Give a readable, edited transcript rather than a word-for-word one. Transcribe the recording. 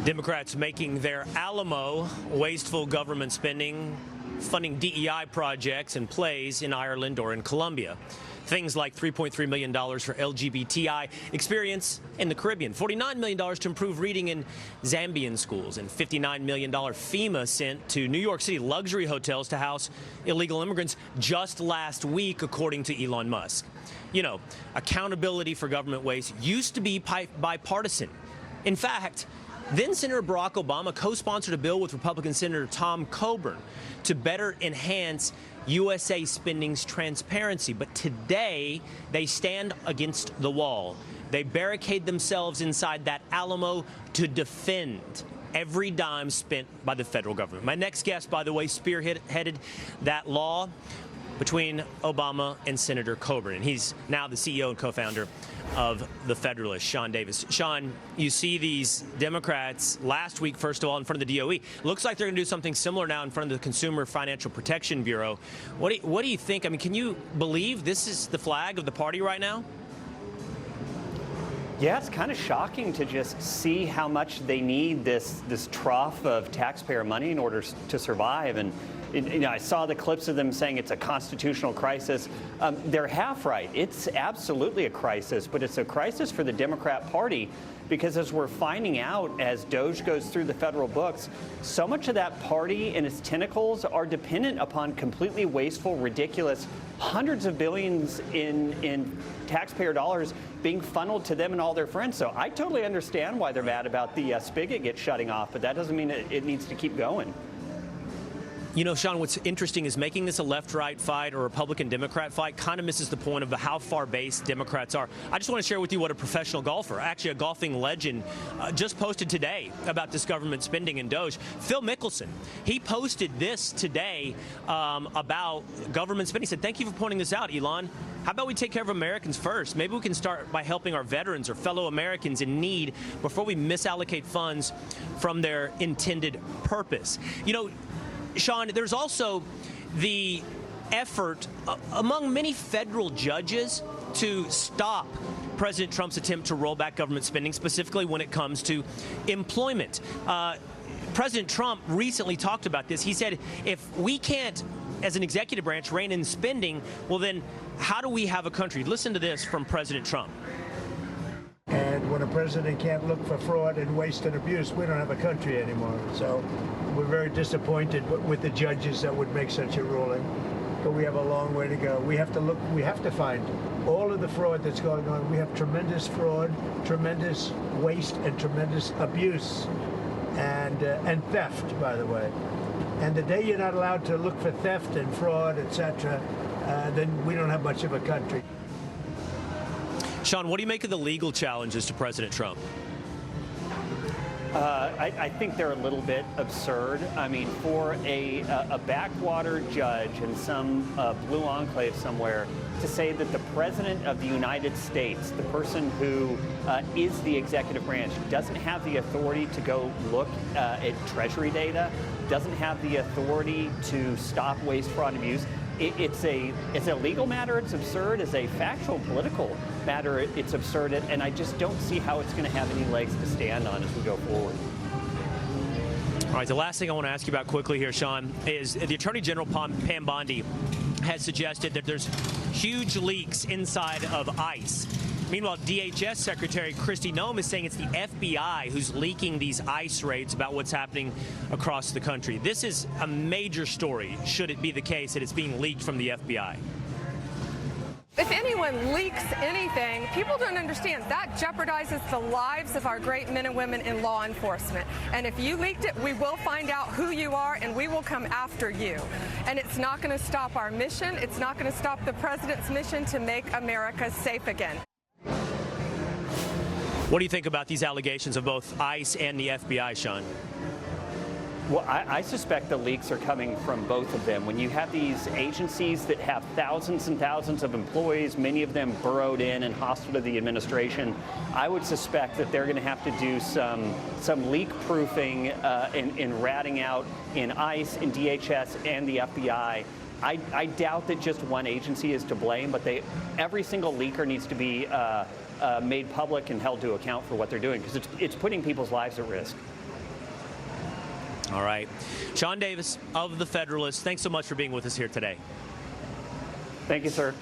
Democrats making their Alamo wasteful government spending, funding DEI projects and plays in Ireland or in Colombia. Things like $3.3 million for LGBTI experience in the Caribbean, $49 million to improve reading in Zambian schools, and $59 million FEMA sent to New York City luxury hotels to house illegal immigrants just last week, according to Elon Musk. You know, accountability for government waste used to be bipartisan. In fact, then Senator Barack Obama co-sponsored a bill with Republican Senator Tom Coburn to better enhance USA spending's transparency. But today, they stand against the wall. They barricade themselves inside that Alamo to defend every dime spent by the federal government. My next guest, by the way, spearheaded that law between Obama and Senator Coburn. And he's now the CEO and co-founder of the Federalist, Sean Davis. Sean, you see these Democrats last week, first of all, in front of the DOE. Looks like they're going to do something similar now in front of the Consumer Financial Protection Bureau. What do you think? I mean, can you believe this is the flag of the party right now? Yeah, it's kind of shocking to just see how much they need this trough of taxpayer money in order to survive. And I saw the clips of them saying it's a constitutional crisis. They're half right. It's absolutely a crisis, but it's a crisis for the Democrat Party because, as we're finding out as DOGE goes through the federal books, so much of that party and its tentacles are dependent upon completely wasteful, ridiculous hundreds of billions in taxpayer dollars being funneled to them and all their friends. So I totally understand why they're mad about the spigot get shutting off, but that doesn't mean it needs to keep going. You know, Sean, what's interesting is making this a left-right fight or Republican-Democrat fight kind of misses the point of how far-based Democrats are. I just want to share with you what a professional golfer, actually a golfing legend, just posted today about this government spending in DOGE. Phil Mickelson, he posted this today about government spending. He said, "Thank you for pointing this out, Elon. How about we take care of Americans first? Maybe we can start by helping our veterans or fellow Americans in need before we misallocate funds from their intended purpose." You know, Sean, there's also the effort among many federal judges to stop President Trump's attempt to roll back government spending, specifically when it comes to employment. President Trump recently talked about this. He said, if we can't, as an executive branch, rein in spending, well, then how do we have a country? Listen to this from President Trump. And when a president can't look for fraud and waste and abuse, we don't have a country anymore. So we're very disappointed with the judges that would make such a ruling. But we have a long way to go. We have to look, we have to find all of the fraud that's going on. We have tremendous fraud, tremendous waste, and tremendous abuse, and theft, by the way. And the day you're not allowed to look for theft and fraud, etc., then we don't have much of a country. Sean, what do you make of the legal challenges to President Trump? I think they're a little bit absurd. I mean, for a backwater judge in some blue enclave somewhere to say that the President of the United States, the person who is the executive branch, doesn't have the authority to go look at Treasury data, doesn't have the authority to stop waste, fraud, and abuse. It's a legal matter, it's absurd. As a factual political matter, it's absurd. And I just don't see how it's going to have any legs to stand on as we go forward. All right, the last thing I want to ask you about quickly here, Sean, is the Attorney General Pam Bondi has suggested that there's huge leaks inside of ICE. Meanwhile, DHS Secretary Kristi Noem is saying it's the FBI who's leaking these ICE raids about what's happening across the country. This is a major story, should it be the case that it's being leaked from the FBI. If anyone leaks anything, people don't understand that jeopardizes the lives of our great men and women in law enforcement. And if you leaked it, we will find out who you are and we will come after you. And it's not going to stop our mission. It's not going to stop the president's mission to make America safe again. What do you think about these allegations of both ICE and the FBI, Sean? Well, I suspect the leaks are coming from both of them. When you have these agencies that have thousands and thousands of employees, many of them burrowed in and hostile to the administration, I would suspect that they're going to have to do some leak proofing in ratting out in ICE, in DHS, and the FBI. I doubt that just one agency is to blame, but every single leaker needs to be made public and held to account for what they're doing, because it's putting people's lives at risk. All right. Sean Davis of The Federalist, thanks so much for being with us here today. Thank you, sir.